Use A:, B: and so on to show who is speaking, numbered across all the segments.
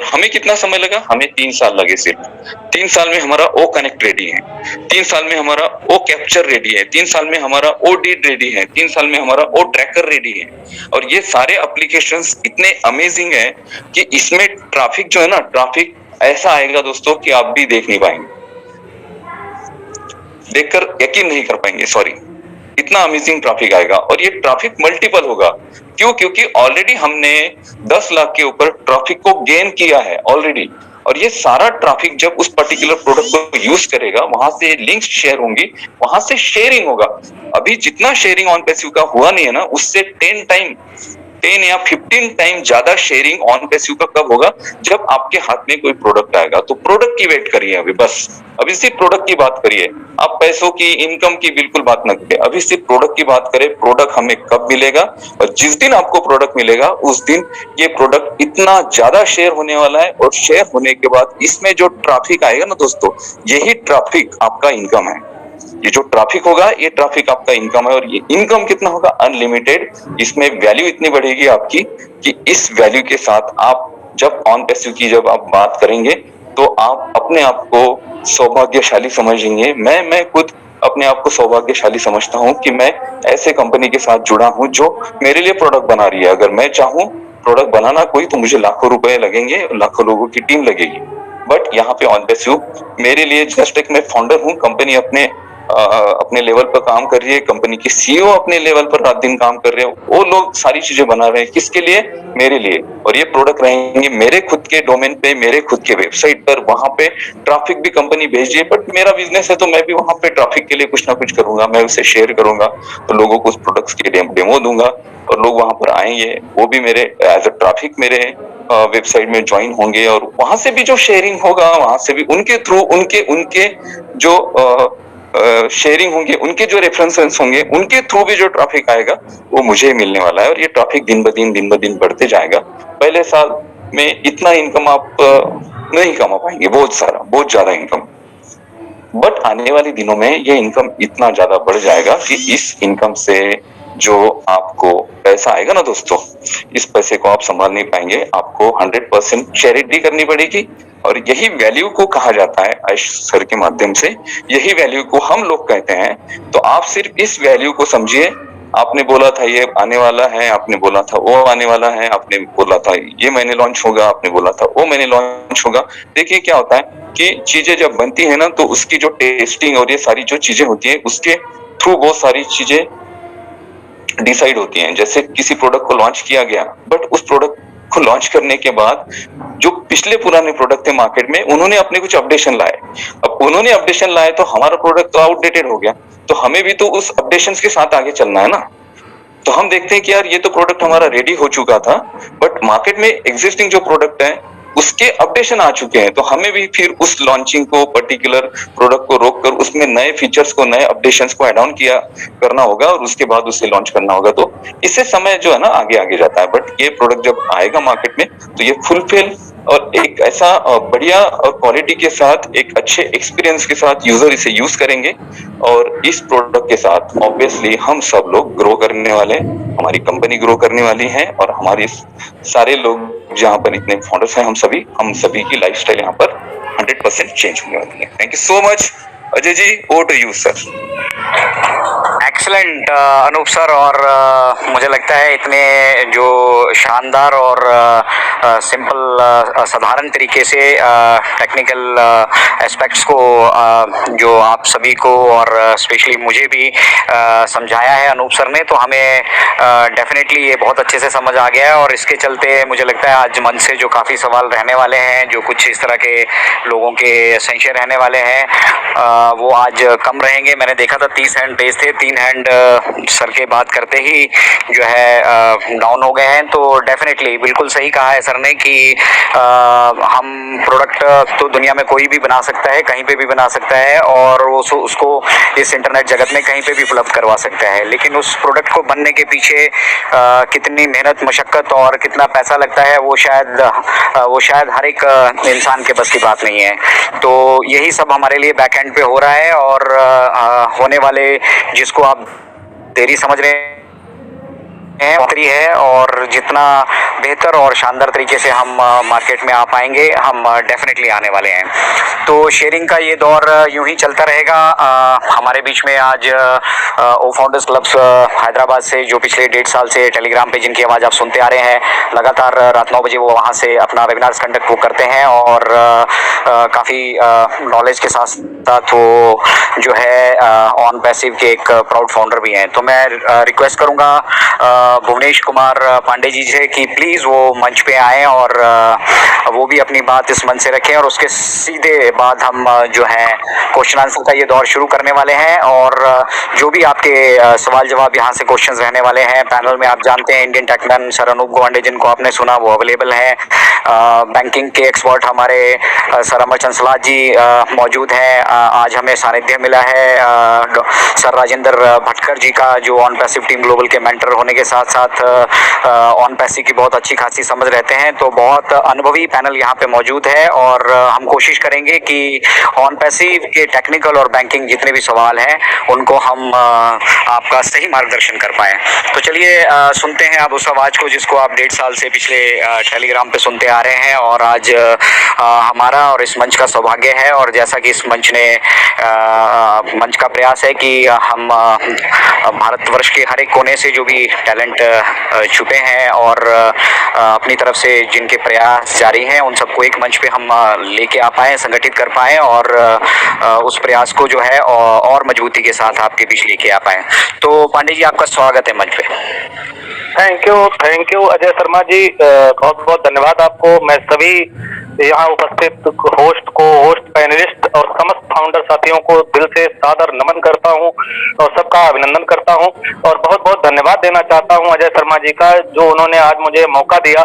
A: हमें कितना समय लगा? हमें 3 साल लगे सिर्फ। 3 साल में हमारा ओ कनेक्ट रेडी है, 3 साल में हमारा ओ कैप्चर रेडी है, 3 साल में हमारा ओ डीड रेडी है, 3 साल में हमारा ओ ट्रैकर रेडी है। और ये सारे एप्लीकेशंस इतने अमेजिंग है कि इसमें ट्रैफिक जो है ना, ट्रैफिक ऐसा आएगा दोस्तों कि आप भी देख नहीं पाएंगे, देखकर यकीन नहीं कर पाएंगे, सॉरी। इतना अमेजिंग ट्रैफिक आएगा और ये ट्रैफिक मल्टीपल होगा। क्यों? क्योंकि ऑलरेडी हमने 10 लाख के ऊपर ट्रैफिक को गेन किया है ऑलरेडी। और ये सारा ट्रैफिक जब उस पर्टिकुलर प्रोडक्ट को यूज करेगा, वहां से लिंक्स शेयर होंगी, वहां से शेयरिंग होगा। अभी जितना शेयरिंग ऑन पैसिव का हुआ नहीं है ना, उससे 10 या 15 टाइम ज्यादा शेयरिंग ऑन पैसिव का कब होगा? जब आपके हाथ में कोई प्रोडक्ट आएगा। तो प्रोडक्ट की वेट करिए अभी, बस अभी सिर्फ प्रोडक्ट की बात करिए। आप पैसों की, इनकम की बिल्कुल बात न करिए, अभी सिर्फ प्रोडक्ट की बात करें। प्रोडक्ट हमें कब मिलेगा? और जिस दिन आपको प्रोडक्ट मिलेगा उस दिन ये प्रोडक्ट इतना ज्यादा शेयर होने वाला है। और शेयर होने के बाद इसमें जो ट्रैफिक आएगा ना दोस्तों, यही ट्रैफिक आपका इनकम है। ये जो ट्रैफिक होगा, ये ट्रैफिक आपका इनकम है। और ये इनकम कितना होगा? अनलिमिटेड। इसमें वैल्यू इतनी बढ़ेगी आपकी कि इस वैल्यू के साथ आप जब ऑन पैसिव की जब आप बात करेंगे तो आप अपने आप को सौभाग्यशाली समझेंगे। मैं खुद अपने आप को सौभाग्यशाली समझता हूँ कि मैं ऐसे कंपनी के साथ जुड़ा हूँ जो मेरे लिए प्रोडक्ट बना रही है। अगर मैं चाहूँ प्रोडक्ट बनाना कोई, तो मुझे लाखों रुपए लगेंगे, लाखों लोगों की टीम लगेगी। बट यहाँ पे ऑन पैसिव मेरे लिए जस्ट एक मैं फाउंडर हूँ। कंपनी अपने लेवल पर काम कर रही है, कंपनी के सीईओ अपने लेवल पर रात दिन काम कर रहे हैं। वो लोग सारी चीजें बना रहे हैं, किसके लिए? मेरे लिए। और ये प्रोडक्ट रहेंगे मेरे खुद के डोमेन पे, मेरे खुद के वेबसाइट पर। वहां पे ट्रैफिक भी कंपनी भेज रही है, बट मेरा बिजनेस है तो मैं भी वहां पे ट्रैफिक के लिए कुछ ना कुछ करूंगा। मैं उसे शेयर करूंगा, तो लोगों को उस प्रोडक्ट्स के डेमो दूंगा और लोग वहां पर आएंगे। वो भी मेरे एज अ ट्रैफिक मेरे वेबसाइट में ज्वाइन होंगे। और वहां से भी जो शेयरिंग होगा, वहां से भी उनके थ्रू उनके जो शेयरिंग होंगे, उनके जो रेफरेंसेस होंगे, उनके थ्रू भी जो ट्रैफिक आएगा वो मुझे मिलने वाला है। और ये ट्रैफिक दिन ब दिन बढ़ते जाएगा। पहले साल में इतना इनकम आप नहीं कमा पाएंगे, बहुत ज्यादा इनकम। बट आने वाले दिनों में ये इनकम इतना ज्यादा बढ़ जाएगा कि इस इनकम से जो आपको पैसा आएगा ना दोस्तों, इस पैसे को आप संभाल नहीं पाएंगे। आपको 100% चैरिटी करनी पड़ेगी। और यही वैल्यू को कहा जाता है आयुष सर के माध्यम से, यही वैल्यू को हम लोग कहते हैं। तो आप सिर्फ इस वैल्यू को समझिए। आपने बोला था ये आने वाला है, आपने बोला था वो आने वाला है, आपने बोला था ये महीने लॉन्च होगा, आपने बोला था वो महीने लॉन्च होगा। देखिए क्या होता है कि चीजें जब बनती है ना, तो उसकी जो टेस्टिंग और ये सारी जो चीजें होती है, उसके थ्रू बहुत सारी चीजें डिसाइड होती हैं। जैसे किसी प्रोडक्ट को लॉन्च किया गया, बट उस प्रोडक्ट को लॉन्च करने के बाद जो पिछले पुराने प्रोडक्ट थे मार्केट में, उन्होंने अपने कुछ अपडेशन लाए। अब उन्होंने अपडेशन लाए तो हमारा प्रोडक्ट तो आउटडेटेड हो गया। तो हमें भी तो उस अपडेशन के साथ आगे चलना है ना। तो हम देखते हैं कि यार ये तो प्रोडक्ट हमारा रेडी हो चुका था, बट मार्केट में एग्जिस्टिंग जो प्रोडक्ट है उसके अपडेशन आ चुके हैं। तो हमें भी फिर उस लॉन्चिंग को, पर्टिकुलर प्रोडक्ट को रोककर उसमें नए फीचर्स को, नए अपडेशंस को ऐड ऑन करना होगा और उसके बाद उसे लॉन्च करना होगा। तो इससे समय जो है ना आगे जाता है। बट ये प्रोडक्ट जब आएगा मार्केट में तो ये फुलफिल और एक ऐसा बढ़िया और क्वालिटी के साथ, एक अच्छे एक्सपीरियंस के साथ यूजर इसे यूज करेंगे। और इस प्रोडक्ट के साथ ऑब्वियसली हम सब लोग ग्रो करने वाले, हमारी कंपनी ग्रो करने वाली है। और हमारे सारे लोग जहाँ पर इतने फाउंडर्स हैं, हम सभी की लाइफस्टाइल यहाँ पर 100% चेंज होने वाली है। Thank you so much Ajay ji, over to you sir.
B: Excellent Anoop sir. और मुझे लगता है इतने जो शानदार और सिंपल साधारण तरीके से टेक्निकल एस्पेक्ट्स को जो आप सभी को और स्पेशली मुझे भी समझाया है अनूप सर ने, तो हमें डेफिनेटली ये बहुत अच्छे से समझ आ गया है। और इसके चलते मुझे लगता है आज मन से जो काफ़ी सवाल रहने वाले हैं, जो कुछ इस तरह के लोगों के संशय रहने वाले हैं, वो आज कम रहेंगे। मैंने देखा था 30 हैंड रेज थे, 3 हैंड सर के बात करते ही जो है डाउन हो गए हैं। तो डेफिनेटली बिल्कुल सही कहा है सर ने कि हम प्रोडक्ट तो दुनिया में कोई भी बना सकता है, कहीं पे भी बना सकता है, और वो उसको इस इंटरनेट जगत में कहीं पे भी उपलब्ध करवा सकता है। लेकिन उस प्रोडक्ट को बनने के पीछे कितनी मेहनत, मशक्कत और कितना पैसा लगता है, वो शायद हर एक इंसान के बस की बात नहीं है। तो यही सब हमारे लिए बैक एंड पे हो रहा है। और होने वाले जिसको आप देरी समझ रहे है और जितना बेहतर और शानदार तरीके से हम मार्केट में आ पाएंगे, हम डेफिनेटली आने वाले हैं। तो शेयरिंग का ये दौर यूं ही चलता रहेगा। हमारे बीच में आज ओ फाउंडर्स क्लब्स हैदराबाद से, जो पिछले 1.5 साल से टेलीग्राम पे जिनकी आवाज़ आप सुनते आ रहे हैं, लगातार रात 9 बजे वो वहाँ से अपना वेबिनार्स कंडक्ट वो करते हैं और काफ़ी नॉलेज के साथ साथ वो जो है ऑन पैसिव के एक प्राउड फाउंडर भी हैं। तो मैं रिक्वेस्ट करूँगा भुवनेश कुमार पांडे जी से कि प्लीज़ वो मंच पे आएँ और वो भी अपनी बात इस मंच से रखें, और उसके सीधे बाद हम जो है क्वेश्चन आंसर का ये दौर शुरू करने वाले हैं। और जो भी आपके सवाल जवाब यहाँ से क्वेश्चंस रहने वाले हैं, पैनल में आप जानते हैं Indian techman sir Anoop Gawande जिनको आपने सुना, वो अवेलेबल हैं। बैंकिंग के एक्सपर्ट हमारे सर अमर चंसलाज जी मौजूद हैं। आज हमें सानिध्य मिला है सर राजेंद्र भटकर जी का, जो ऑन पैसिव टीम ग्लोबल के मेंटर होने के साथ साथ ऑन पैसिव की बहुत अच्छी खासी समझ रहते हैं। तो बहुत अनुभवी पैनल यहाँ पे मौजूद है और हम कोशिश करेंगे कि ऑन पैसिव के टेक्निकल और बैंकिंग जितने भी सवाल हैं उनको हम आपका सही मार्गदर्शन कर पाएँ। तो चलिए सुनते हैं आप उस आवाज़ को जिसको आप 1.5 साल से पिछले टेलीग्राम पे सुनते आ रहे हैं। और आज हमारा और इस मंच का सौभाग्य है, और जैसा कि इस मंच ने मंच का प्रयास है कि हम भारतवर्ष के हर एक कोने से जो भी टैलेंट छुपे हैं और अपनी तरफ से जिनके प्रयास जारी हैं, उन सबको एक मंच पे हम लेके आ पाएँ, संगठित कर पाएँ और उस प्रयास को जो है और मजबूती के साथ आपके बीच लेके आ पाएँ। तो पांडे जी, आपका स्वागत है मंच पे।
C: थैंक यू अजय शर्मा जी, बहुत बहुत धन्यवाद आपको। मैं सभी यहाँ उपस्थित होस्ट पैनलिस्ट और समस्त फाउंडर साथियों को दिल से सादर नमन करता हूँ और सबका अभिनंदन करता हूँ, और बहुत बहुत धन्यवाद देना चाहता हूँ अजय शर्मा जी का, जो उन्होंने आज मुझे मौका दिया।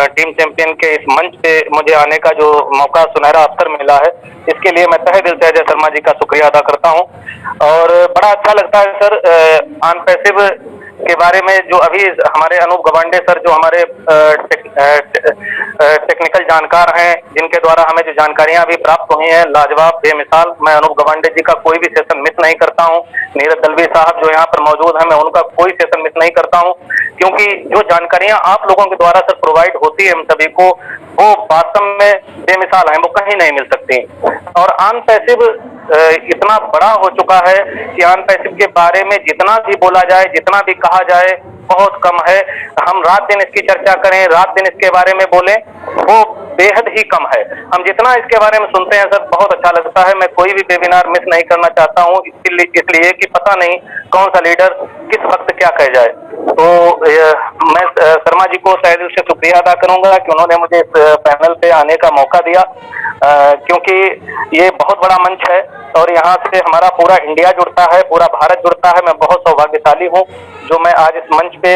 C: टीम चैंपियन के इस मंच पे मुझे आने का जो मौका, सुनहरा अवसर मिला है, इसके लिए मैं तहे दिल से अजय शर्मा जी का शुक्रिया अदा करता हूँ। और बड़ा अच्छा लगता है सर, ऑन पैसिव के बारे में जो अभी हमारे अनूप गवांडे सर, जो हमारे टेक्निकल जानकार हैं, जिनके द्वारा हमें जो जानकारियां अभी प्राप्त हुई हैं, लाजवाब, बेमिसाल। मैं अनूप गवांडे जी का कोई भी सेशन मिस नहीं करता हूं। नीरज दलवी साहब जो यहाँ पर मौजूद हैं, मैं उनका कोई सेशन मिस नहीं करता हूं, क्योंकि जो जानकारियां आप लोगों के द्वारा सर प्रोवाइड होती है हम सभी को, वो वास्तव में बेमिसाल है, वो कहीं नहीं मिल सकती। और ऑन पैसिव इतना बड़ा हो चुका है कि ऑन पैसिव के बारे में जितना भी बोला जाए, जितना भी कहा जाए, बहुत कम है। हम रात दिन इसकी चर्चा करें, रात दिन इसके बारे में बोलें, वो बेहद ही कम है। हम जितना इसके बारे में सुनते हैं सर, बहुत अच्छा लगता है। मैं कोई भी वेबिनार मिस नहीं करना चाहता हूँ, इसलिए कि पता नहीं कौन सा लीडर किस वक्त क्या कह जाए। तो मैं शर्मा जी को तहे दिल से शुक्रिया अदा करूंगा कि उन्होंने मुझे इस पैनल पे आने का मौका दिया, क्योंकि ये बहुत बड़ा मंच है और यहाँ से हमारा पूरा इंडिया जुड़ता है, पूरा भारत जुड़ता है। मैं बहुत सौभाग्यशाली हूँ जो मैं आज इस मंच पे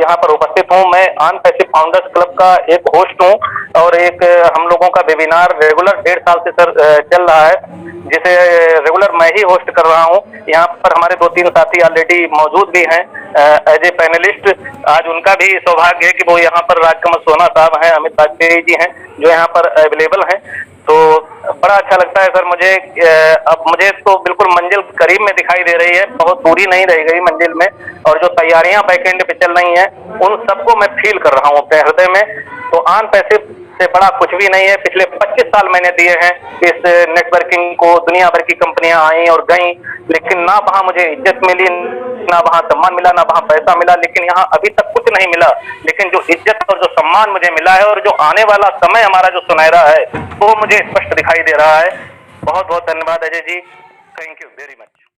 C: यहाँ पर उपस्थित हूँ। मैं ऑन पैसिव फाउंडर्स क्लब का एक होस्ट हूँ और एक हम लोगों का वेबिनार रेगुलर 1.5 साल से सर चल रहा है, जिसे रेगुलर मैं ही होस्ट कर रहा हूँ। यहाँ पर हमारे 2-3 साथी ऑलरेडी मौजूद भी हैं एज ए पैनलिस्ट। आज उनका भी सौभाग्य है कि वो यहाँ पर राजकमल सोना साहब हैं, अमित वाजपेयी जी हैं, जो यहाँ पर अवेलेबल हैं। तो बड़ा अच्छा लगता है सर मुझे। अब मुझे तो बिल्कुल मंजिल करीब में दिखाई दे रही है, बहुत दूरी नहीं रह गई मंजिल में, और जो तैयारियां बैकएंड पे चल रही हैं उन सबको मैं फील कर रहा हूँ अपने हृदय में। तो ऑन पैसिव से बड़ा कुछ भी नहीं है। पिछले 25 साल मैंने दिए हैं इस नेटवर्किंग को, दुनिया भर की कंपनियां आई और गईं, लेकिन ना वहां मुझे इज्जत मिली, ना वहां सम्मान मिला, ना वहां पैसा मिला, लेकिन यहाँ अभी तक कुछ नहीं मिला। लेकिन जो इज्जत और जो सम्मान मुझे मिला है और जो आने वाला समय हमारा जो सुनहरा है, वो मुझे स्पष्ट दिखाई दे रहा है। बहुत बहुत धन्यवाद Ajay ji, thank you very much.